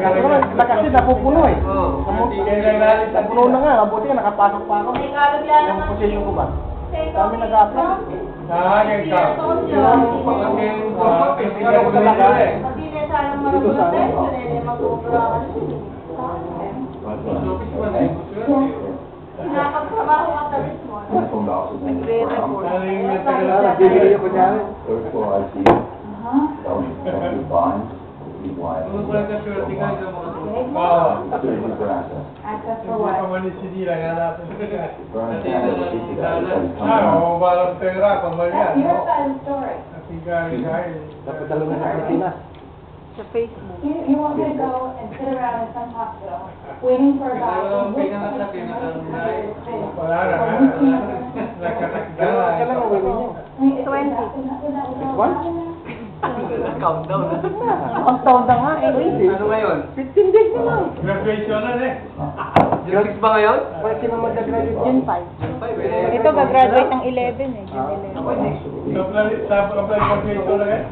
Kasi napupuno eh. Napuno na nga, mabuti nga nakapasok pa ako. Yung position ko ba? Kami nag-apply. Ganyan ka. Yung ano ko talaga eh. Dito sa ano. Nakapagtrabaho ka sa Richmond. Nagre-report. Nagbibigay ko niya. Third floor ICU. That was executive bond. Ano pala ka sure, tingnan sa mga Surgery for access. Access for Hindi what? pa man si Dila nga natin. Burn candle, safety guys, come Oo, parang pera, pamalian. You have that in story. Kasi gari-gari. Dapat dalawa na sa Pilipinas. Sa Facebook. You want me to go and sit around in some hospital, waiting for a doctor. Wala na nga. Nagkatakdala. Kailan ang gawin niyo? 20. Countdown. Countdown na nga eh. Ano ngayon? 15 days na lang. Graduation na eh. June 6 ba ngayon? Wala sino mag-graduate June 5. June 5 eh. Ito, gagraduate ng 11 eh. June 11. Sa apply graduation na eh.